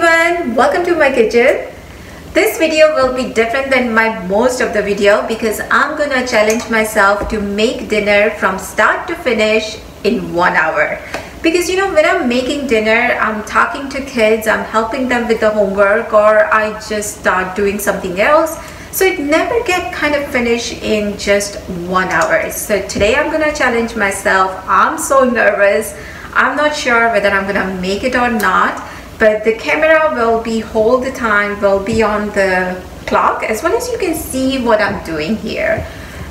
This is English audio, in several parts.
everyone, welcome to my kitchen. This video will be different than my most of the video because I'm gonna challenge myself to make dinner from start to finish in 1 hour. Because you know, when I'm making dinner, I'm talking to kids, I'm helping them with the homework, or I just start doing something else. So it never get kind of finished in just 1 hour. So today I'm gonna challenge myself. I'm so nervous. I'm not sure whether I'm gonna make it or not. But the camera will be all the time, will be on the clock, as well as you can see what I'm doing here.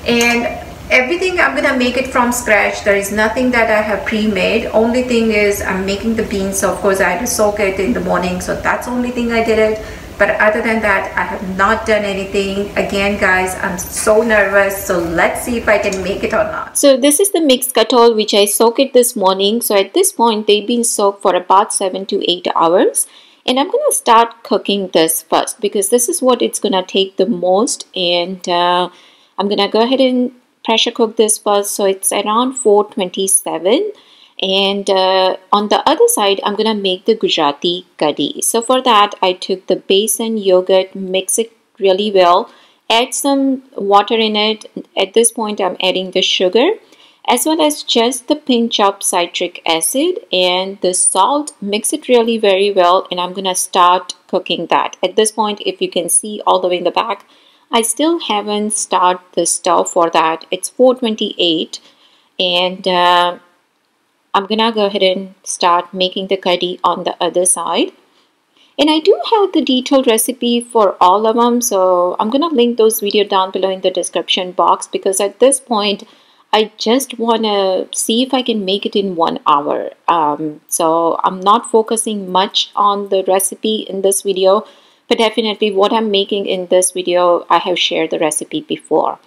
And everything, I'm gonna make it from scratch. There is nothing that I have pre-made. Only thing is I'm making the beans, so of course I had to soak it in the morning, so that's the only thing I did it. But other than that, I have not done anything. Again, guys, I'm so nervous. So let's see if I can make it or not. So this is the mixed katol which I soaked it this morning. So at this point, they've been soaked for about 7 to 8 hours. And I'm going to start cooking this first because this is what it's going to take the most. And I'm going to go ahead and pressure cook this first. So it's around 427. And on the other side, I'm gonna make the Gujarati curry. So for that, I took the besan yogurt, mix it really well, add some water in it. At this point, I'm adding the sugar, as well as just the pinch of citric acid and the salt. Mix it really very well, and I'm gonna start cooking that. At this point, if you can see all the way in the back, I still haven't started the stove for that. It's 428, and I'm gonna go ahead and start making the curry on the other side. And I do have the detailed recipe for all of them, so I'm gonna link those videos down below in the description box, because at this point I just wanna see if I can make it in 1 hour. So I'm not focusing much on the recipe in this video, but definitely what I'm making in this video, I have shared the recipe before.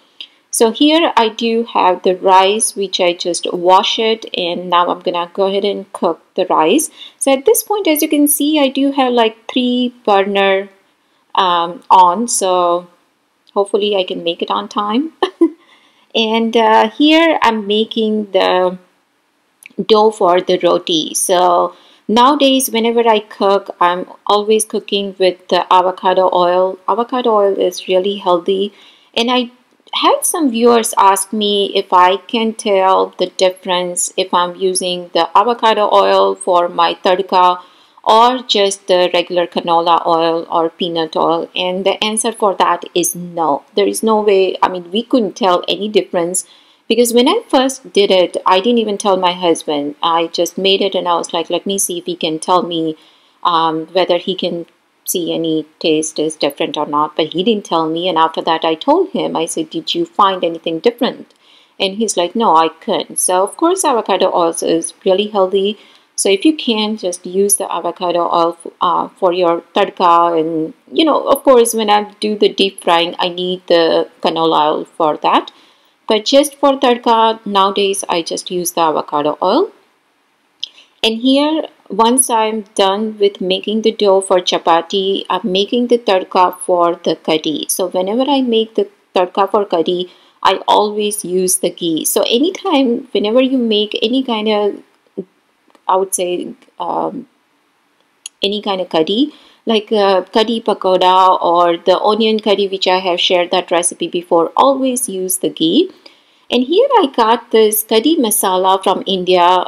So here I do have the rice, which I just wash it, and now I'm gonna go ahead and cook the rice. So at this point, as you can see, I do have like 3 burner on, so hopefully I can make it on time. And here I'm making the dough for the roti. So nowadays, whenever I cook, I'm always cooking with the avocado oil. Avocado oil is really healthy, and I had some viewers ask me if I can tell the difference if I'm using the avocado oil for my tadka or just the regular canola oil or peanut oil, and the answer for that is no. There is no way. I mean, we couldn't tell any difference, because when I first did it, I didn't even tell my husband. I just made it and I was like, let me see if he can tell me whether he can see any taste is different or not. But he didn't tell me, and after that I told him, I said, did you find anything different? And he's like, no, I couldn't. So of course avocado oil is really healthy, so if you can, just use the avocado oil for your tadka. And you know, of course, when I do the deep frying, I need the canola oil for that, but just for tadka nowadays I just use the avocado oil. And here, once I'm done with making the dough for chapati, I'm making the tadka for the curry. So whenever I make the tadka for curry, I always use the ghee. So anytime, whenever you make any kind of, I would say, any kind of curry, like curry pakoda or the onion curry, which I have shared that recipe before, always use the ghee. And here I got this curry masala from India.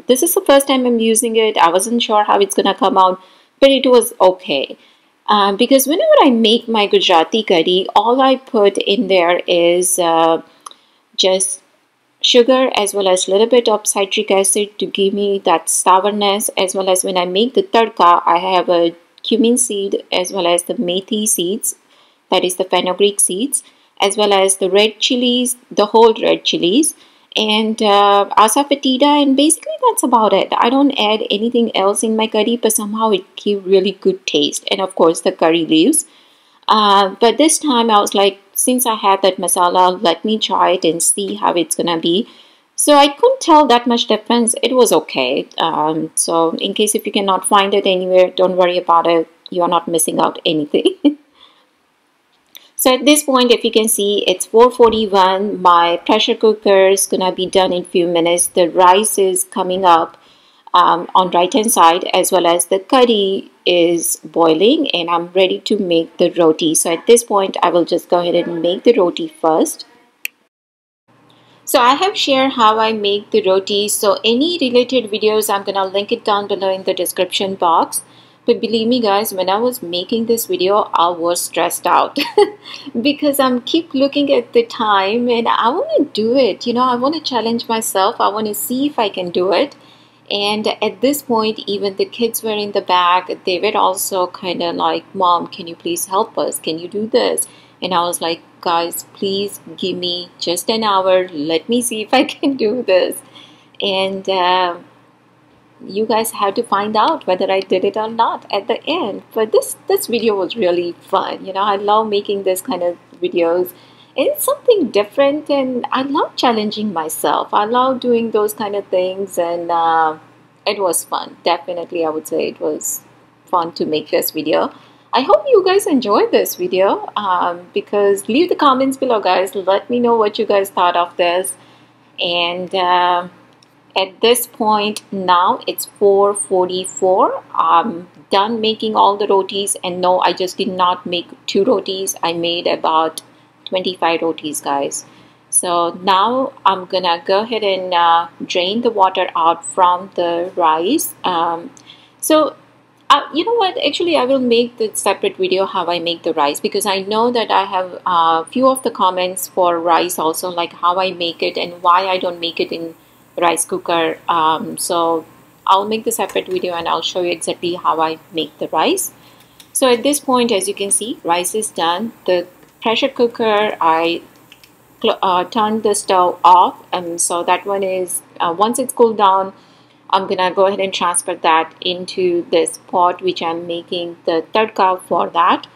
This is the first time I'm using it. I wasn't sure how it's gonna come out, but it was okay. Because whenever I make my Gujarati curry, all I put in there is just sugar, as well as a little bit of citric acid to give me that sourness, as well as when I make the tadka, I have a cumin seed as well as the methi seeds, that is the fenugreek seeds, as well as the red chilies, the whole red chilies, and asafoetida, and basically that's about it. I don't add anything else in my curry, but somehow it gives really good taste, and of course the curry leaves. But this time I was like, since I have that masala, let me try it and see how it's gonna be. So I couldn't tell that much difference. It was okay. So in case if you cannot find it anywhere, don't worry about it. You're not missing out anything. So at this point, if you can see, it's 4:41. My pressure cooker is gonna be done in few minutes. The rice is coming up. on right hand side, as well as the curry is boiling, and I'm ready to make the roti. So at this point I will just go ahead and make the roti first. So I have shared how I make the roti, so any related videos I'm gonna link it down below in the description box. But believe me guys, when I was making this video I was stressed out because I'm keep looking at the time and I want to do it, you know, I want to challenge myself, I want to see if I can do it. And at this point even the kids were in the back, they were also kind of like, Mom, can you please help us, can you do this? And I was like, guys, please give me just an hour, let me see if I can do this. And you guys have to find out whether I did it or not at the end. But this video was really fun, you know, I love making this kind of videos. It's something different and I love challenging myself, I love doing those kind of things, and it was fun. Definitely I would say it was fun to make this video. I hope you guys enjoyed this video, because leave the comments below guys, let me know what you guys thought of this. And at this point now it's 4:44. I'm done making all the rotis, and no, I just did not make 2 rotis, I made about 25 rotis guys. So now I'm gonna go ahead and drain the water out from the rice. You know what, actually I will make the separate video how I make the rice, because I know that I have a few of the comments for rice also, like how I make it and why I don't make it in rice cooker. So I'll make the separate video and I'll show you exactly how I make the rice. So at this point, as you can see, rice is done. The pressure cooker, I turned the stove off, and so that one is once it's cooled down, I'm gonna go ahead and transfer that into this pot which I'm making the tadka for that.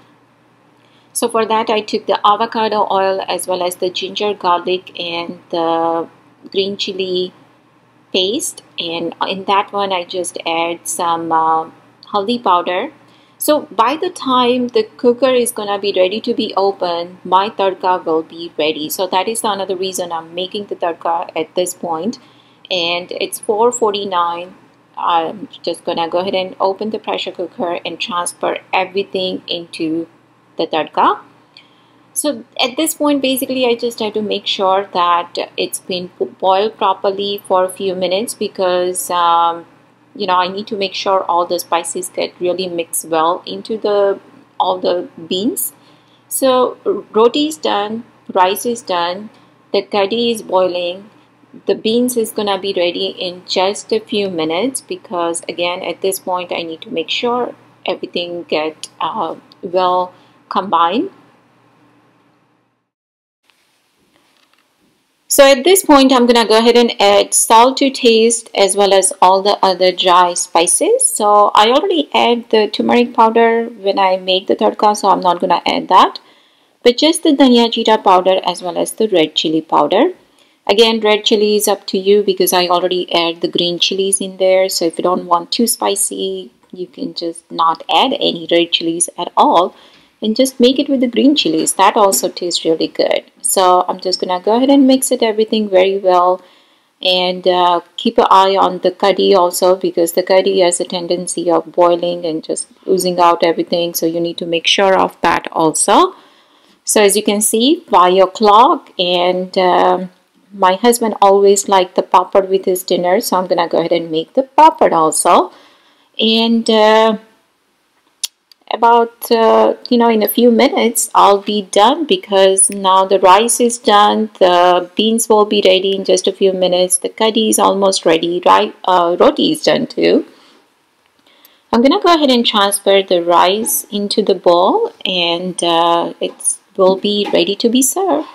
So for that I took the avocado oil as well as the ginger, garlic and the green chili paste, and in that one I just add some haldi powder. So by the time the cooker is gonna be ready to be open, my tadka will be ready. So that is another reason I'm making the tadka at this point. And it's 4:49. I'm just gonna go ahead and open the pressure cooker and transfer everything into the tadka. So at this point basically I just have to make sure that it's been boiled properly for a few minutes, because you know, I need to make sure all the spices get really mixed well into all the beans. So roti is done, rice is done, the curry is boiling, the beans is gonna be ready in just a few minutes, because again at this point I need to make sure everything get well combined. So at this point I'm gonna go ahead and add salt to taste as well as all the other dry spices. So I already add the turmeric powder when I make the tadka, so I'm not gonna add that, but just the dhania jeera powder as well as the red chili powder. Again, red chili is up to you because I already add the green chilies in there. So if you don't want too spicy, you can just not add any red chilies at all and just make it with the green chilies. That also tastes really good. So I'm just gonna go ahead and mix it everything very well, and keep an eye on the curry also, because the curry has a tendency of boiling and just oozing out everything. So you need to make sure of that also. So as you can see, 5 o'clock, and my husband always liked the papad with his dinner, so I'm gonna go ahead and make the papad also. And about you know, in a few minutes I'll be done, because now the rice is done, the beans will be ready in just a few minutes, the curry is almost ready, right? Roti is done too. I'm gonna go ahead and transfer the rice into the bowl, and it will be ready to be served.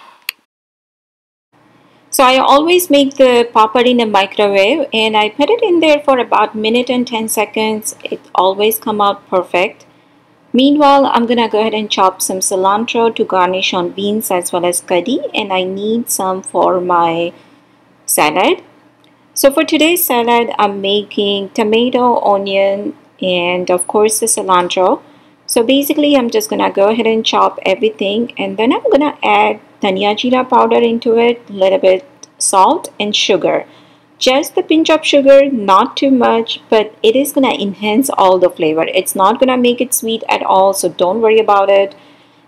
So I always make the papad in a microwave, and I put it in there for about a minute and 10 seconds. It always come out perfect. Meanwhile, I'm gonna go ahead and chop some cilantro to garnish on beans as well as curry, and I need some for my salad. So for today's salad, I'm making tomato, onion, and of course the cilantro. So basically I'm just gonna go ahead and chop everything, and then I'm gonna add dhania jeera powder into it, a little bit salt and sugar. Just the pinch of sugar, not too much, but it is gonna enhance all the flavor. It's not gonna make it sweet at all, so don't worry about it.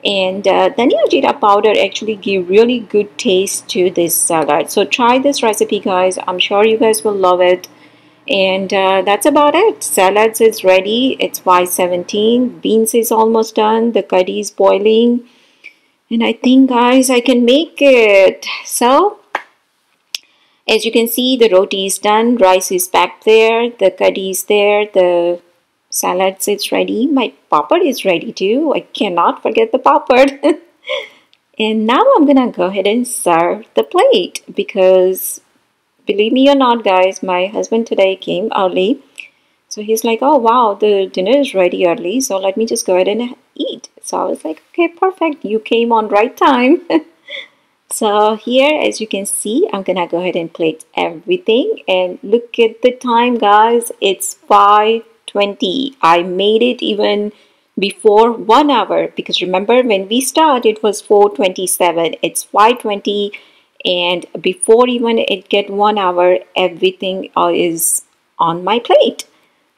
And dhania jeera powder actually give really good taste to this salad. So try this recipe, guys. I'm sure you guys will love it. And that's about it. Salads is ready. It's 5:17. Beans is almost done. The curry is boiling. And I think, guys, I can make it. So as you can see, the roti is done. Rice is back there. The curry is there. The salads is ready. My papad is ready too. I cannot forget the papad. And now I'm gonna go ahead and serve the plate because believe me or not, guys, my husband today came early. So he's like, oh wow, the dinner is ready early, so let me just go ahead and eat. So I was like, okay, perfect. You came on right time. So here, as you can see, I'm gonna go ahead and plate everything. And look at the time, guys. It's 5:20. I made it even before 1 hour because remember when we started it was 4:27. It's 5:20, and before even it get 1 hour, everything is on my plate.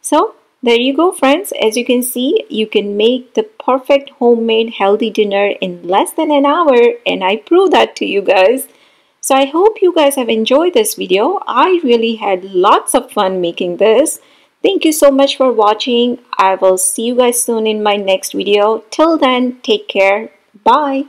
So there you go, friends. As you can see, you can make the perfect homemade healthy dinner in less than an hour, and I prove that to you guys. So I hope you guys have enjoyed this video. I really had lots of fun making this. Thank you so much for watching. I will see you guys soon in my next video. Till then, take care. Bye.